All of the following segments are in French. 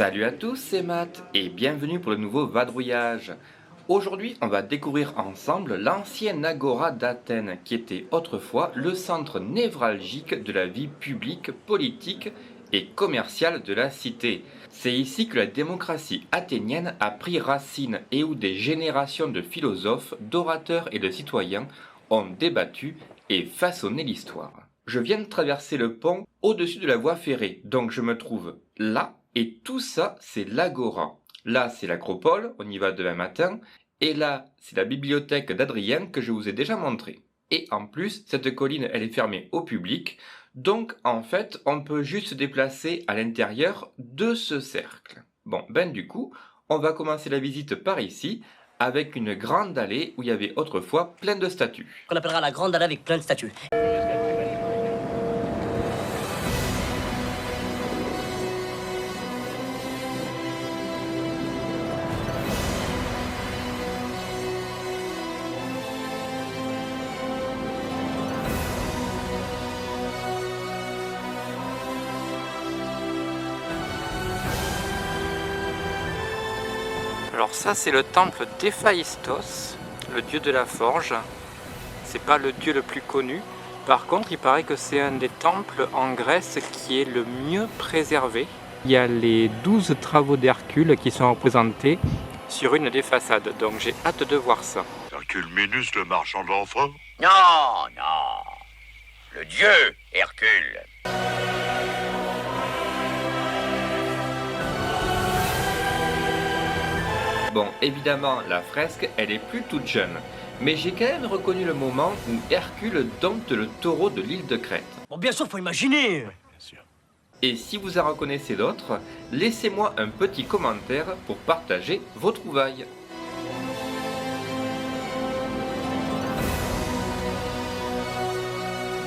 Salut à tous, c'est Matt et bienvenue pour le nouveau vadrouillage. Aujourd'hui, on va découvrir ensemble l'ancienne agora d'Athènes qui était autrefois le centre névralgique de la vie publique, politique et commerciale de la cité. C'est ici que la démocratie athénienne a pris racine et où des générations de philosophes, d'orateurs et de citoyens ont débattu et façonné l'histoire. Je viens de traverser le pont au-dessus de la voie ferrée, donc je me trouve là. Et tout ça, c'est l'agora. Là, c'est l'acropole, on y va demain matin. Et là, c'est la bibliothèque d'Adrien que je vous ai déjà montré. Et en plus, cette colline, elle est fermée au public. Donc, en fait, on peut juste se déplacer à l'intérieur de ce cercle. Bon, ben du coup, on va commencer la visite par ici, avec une grande allée où il y avait autrefois plein de statues. Qu'on appellera la grande allée avec plein de statues. Alors ça, c'est le temple d'Héphaïstos, le dieu de la forge. C'est pas le dieu le plus connu. Par contre, il paraît que c'est un des temples en Grèce qui est le mieux préservé. Il y a les 12 travaux d'Hercule qui sont représentés sur une des façades. Donc j'ai hâte de voir ça. Hercule Minus, le marchand d'enfants? Non, non. Le dieu Hercule. Bon, évidemment, la fresque, elle est plus toute jeune. Mais j'ai quand même reconnu le moment où Hercule dompte le taureau de l'île de Crète. Bon, bien sûr, faut imaginer. Et si vous en reconnaissez d'autres, laissez-moi un petit commentaire pour partager vos trouvailles.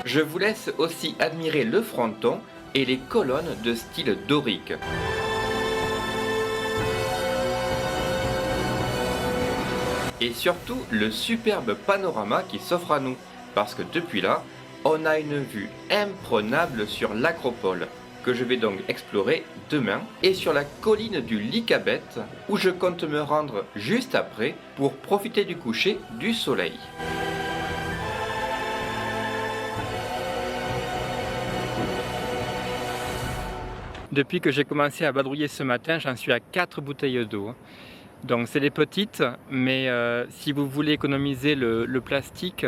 Je vous laisse aussi admirer le fronton et les colonnes de style dorique. Et surtout le superbe panorama qui s'offre à nous, parce que depuis là, on a une vue imprenable sur l'acropole, que je vais donc explorer demain, et sur la colline du Lycabette, où je compte me rendre juste après pour profiter du coucher du soleil. Depuis que j'ai commencé à vadrouiller ce matin, j'en suis à 4 bouteilles d'eau. Donc c'est les petites, mais si vous voulez économiser le plastique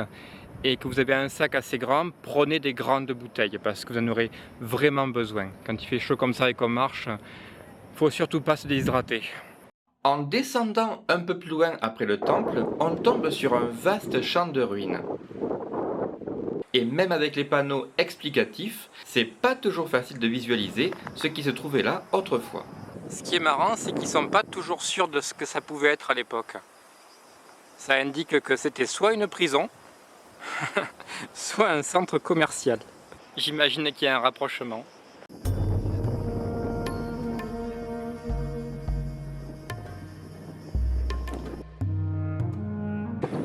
et que vous avez un sac assez grand, prenez des grandes bouteilles parce que vous en aurez vraiment besoin. Quand il fait chaud comme ça et qu'on marche, faut surtout pas se déshydrater. En descendant un peu plus loin après le temple, on tombe sur un vaste champ de ruines. Et même avec les panneaux explicatifs, c'est pas toujours facile de visualiser ce qui se trouvait là autrefois. Ce qui est marrant, c'est qu'ils ne sont pas toujours sûrs de ce que ça pouvait être à l'époque. Ça indique que c'était soit une prison, soit un centre commercial. J'imagine qu'il y a un rapprochement.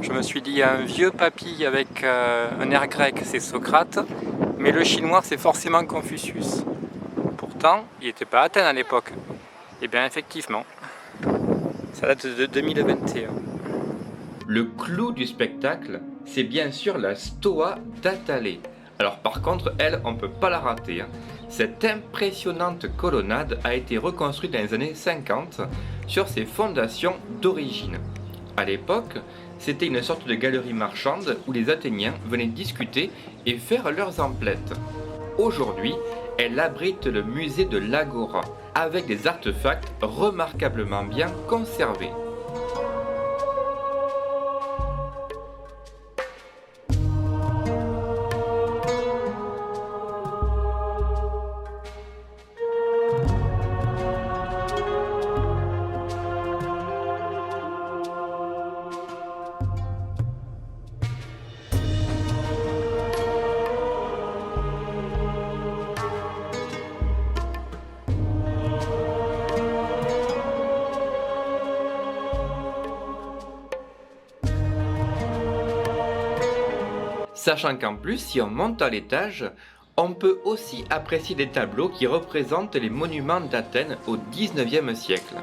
Je me suis dit, il y a un vieux papy avec un air grec, c'est Socrate, mais le chinois, c'est forcément Confucius. Pourtant, il n'était pas à Athènes à l'époque. Eh bien effectivement, ça date de 2021. Le clou du spectacle, c'est bien sûr la Stoa d'Attalée. Alors par contre, elle, on ne peut pas la rater. Cette impressionnante colonnade a été reconstruite dans les années 50 sur ses fondations d'origine. À l'époque, c'était une sorte de galerie marchande où les Athéniens venaient discuter et faire leurs emplettes. Aujourd'hui, elle abrite le musée de l'Agora, avec des artefacts remarquablement bien conservés. Sachant qu'en plus, si on monte à l'étage, On peut aussi apprécier des tableaux qui représentent les monuments d'Athènes au XIXe siècle.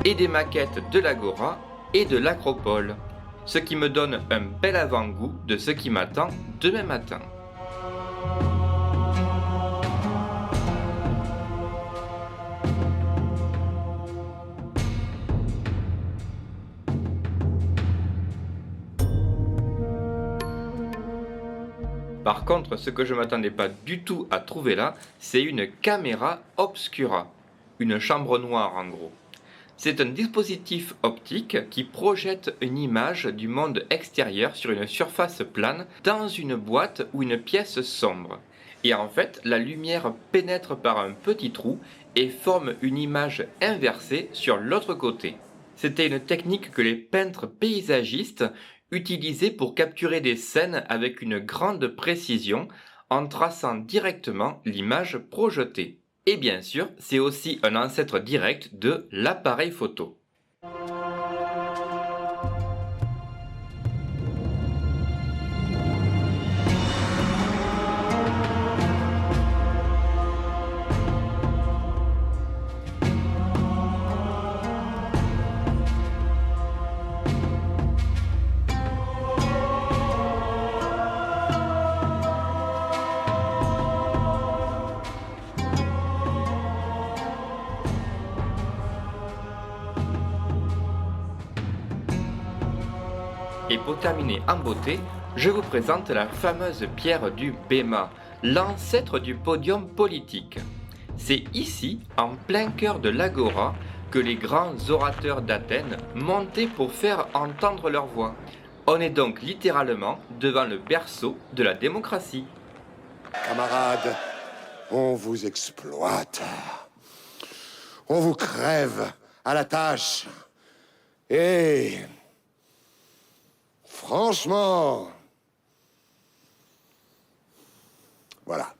Et des maquettes de l'Agora et de l'Acropole, ce qui me donne un bel avant-goût de ce qui m'attend demain matin. Par contre, ce que je ne m'attendais pas du tout à trouver là, c'est une caméra obscura, une chambre noire en gros. C'est un dispositif optique qui projette une image du monde extérieur sur une surface plane dans une boîte ou une pièce sombre. Et en fait, la lumière pénètre par un petit trou et forme une image inversée sur l'autre côté. C'était une technique que les peintres paysagistes utilisaient pour capturer des scènes avec une grande précision en traçant directement l'image projetée. Et bien sûr, c'est aussi un ancêtre direct de l'appareil photo. Et pour terminer en beauté, je vous présente la fameuse pierre du Bema, l'ancêtre du podium politique. C'est ici, en plein cœur de l'Agora, que les grands orateurs d'Athènes montaient pour faire entendre leur voix. On est donc littéralement devant le berceau de la démocratie. Camarades, on vous exploite. On vous crève à la tâche. Et... franchement... voilà.